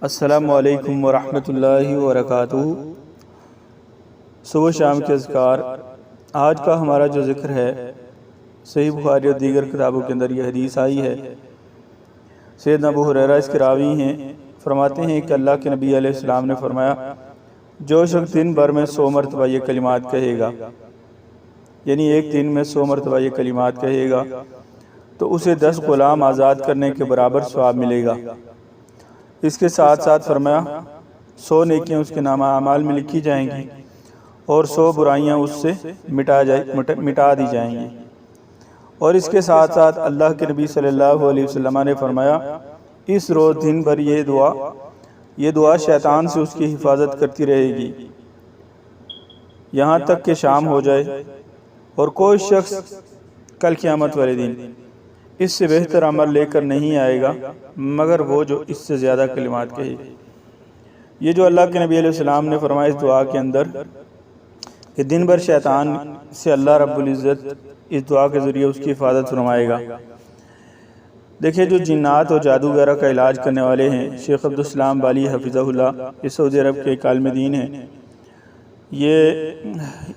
السلام علیکم ورحمۃ اللہ وبرکاتہ۔ صبح شام کے اذکار۔ آج کا ہمارا جو ذکر ہے صحیح بخاری اور دیگر کتابوں کے اندر یہ حدیث آئی ہے۔ سیدنا ابو ہریرہ اس کے راوی ہیں، فرماتے ہیں کہ اللہ کے نبی علیہ السلام نے فرمایا، جو شخص دن بھر میں 100 مرتبہ یہ کلمات کہے گا، یعنی ایک دن میں 100 مرتبہ یہ کلمات کہے گا تو اسے 10 غلام آزاد کرنے کے برابر ثواب ملے گا۔ اس کے ساتھ ساتھ فرمایا 100 نیکیاں اس کے نامہ اعمال میں لکھی جائیں گی اور 100 برائیاں اس سے مٹا دی جائیں گی۔ اور اس کے ساتھ ساتھ اللہ کے نبی صلی اللہ علیہ وسلم نے فرمایا، اس روز دن بھر یہ دعا شیطان سے اس کی حفاظت کرتی رہے گی یہاں تک کہ شام ہو جائے، اور کوئی شخص کل قیامت والے دن اس سے بہتر عمل لے کر نہیں آئے گا مگر وہ جو اس سے زیادہ کلمات کہے۔ یہ جو اللہ کے نبی علیہ السلام نے فرمایا اس دعا کے اندر کہ دن بھر شیطان سے اللہ رب العزت اس دعا کے ذریعے اس کی حفاظت فرمائے گا۔ دیکھیں، جو جنات اور جادو وغیرہ کا علاج کرنے والے ہیں، شیخ عبدالسلام بالی حفظہ اللہ، یہ سعودی عرب کے ایک عالم دین ہیں، یہ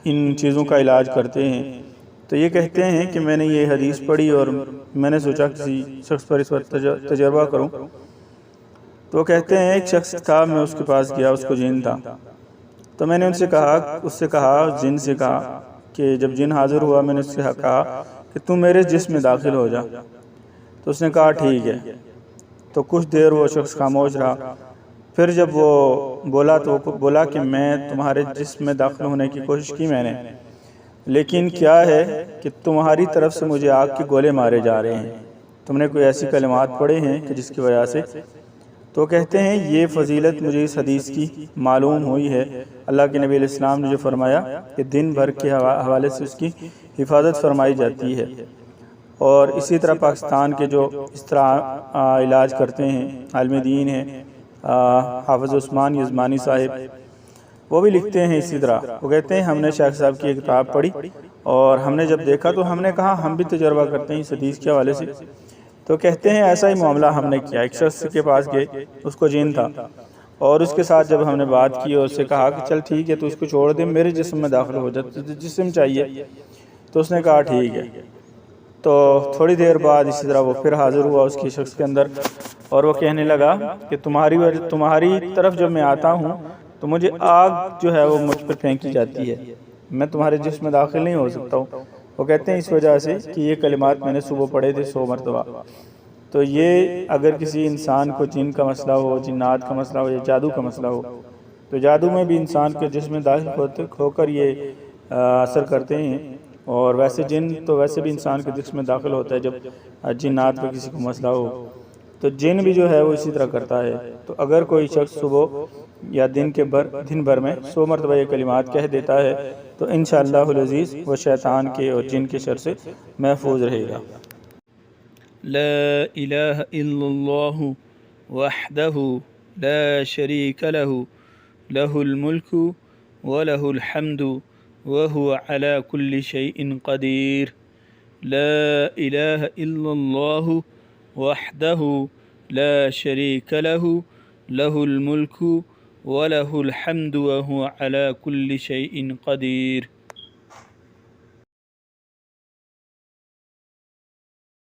ان چیزوں کا علاج کرتے ہیں۔ تو یہ کہتے ہیں کہ میں نے یہ حدیث پڑھی اور میں نے سوچا کسی شخص پر اس پر تجربہ کروں۔ تو وہ کہتے ہیں ایک شخص تھا، میں اس کے پاس گیا، اس کو جن تھا، تو میں نے اس سے کہا جن سے کہا کہ جب جن حاضر ہوا میں نے اس سے کہا کہ تم میرے جسم میں داخل ہو جا، تو اس نے کہا ٹھیک ہے۔ تو کچھ دیر وہ شخص خاموش رہا، پھر جب وہ بولا تو وہ بولا کہ میں تمہارے جسم میں داخل ہونے کی کوشش کی میں نے، لیکن کیا ہے کہ تمہاری طرف سے مجھے آگ کے گولے مارے جا رہے ہیں، تم نے کوئی ایسی کلمات پڑھے ہیں کہ جس کی وجہ سے۔ تو کہتے ہیں یہ فضیلت مجھے اس حدیث کی معلوم ہوئی ہے، اللہ کے نبی علیہ السلام نے جو فرمایا کہ دن بھر کے حوالے سے اس کی حفاظت فرمائی جاتی ہے۔ اور اسی طرح پاکستان کے جو اس طرح علاج کرتے ہیں عالم دین ہیں، حافظ عثمان یزمانی صاحب، وہ بھی لکھتے ہیں اسی طرح۔ وہ کہتے ہیں ہم نے شیخ صاحب کی ایک کتاب پڑھی اور ہم نے جب دیکھا تو ہم نے کہا ہم بھی تجربہ کرتے ہیں اس حدیث کے حوالے سے۔ تو کہتے ہیں ایسا ہی معاملہ ہم نے کیا، ایک شخص کے پاس گئے، اس کو جن تھا، اور اس کے ساتھ جب ہم نے بات کی اور اس سے کہا کہ چل ٹھیک ہے تو اس کو چھوڑ دے، میرے جسم میں داخل ہو جائے، جسم چاہیے، تو اس نے کہا ٹھیک ہے۔ تو تھوڑی دیر بعد اسی طرح وہ پھر حاضر ہوا اس کی شخص کے اندر، اور وہ کہنے لگا کہ تمہاری طرف جب میں آتا ہوں تو مجھے آگ جو ہے وہ مجھ پر پھینکی جاتی ہے، میں تمہارے جسم میں داخل نہیں ہو سکتا ہوں۔ وہ کہتے ہیں اس وجہ سے کہ یہ کلمات میں نے صبح پڑھے تھے 100 مرتبہ۔ تو یہ اگر کسی انسان کو جن کا مسئلہ ہو، جنات کا مسئلہ ہو یا جادو کا مسئلہ ہو، تو جادو میں بھی انسان کے جسم میں داخل ہو کر یہ اثر کرتے ہیں، اور ویسے جن تو ویسے بھی انسان کے جسم میں داخل ہوتا ہے جب جنات پہ کسی کو مسئلہ ہو، تو جن بھی جو ہے وہ اسی طرح کرتا ہے۔ تو اگر کوئی شخص صبح یا دن بھر میں 100 مرتبہ یہ کلمات کہہ دیتا ہے تو انشاءاللہ العزیز وہ شیطان کے اور جن کے شر سے محفوظ رہے گا۔ لا الہ الا اللہ وحدہ لا شریک لہ لہ الملک ولہ الحمد وہو علی کل شیء قدیر۔ لا الہ الا اللہ وحدہ لا شریک لہ لہ الملک ولہ الحمد وہو علی کل شیء قدیر۔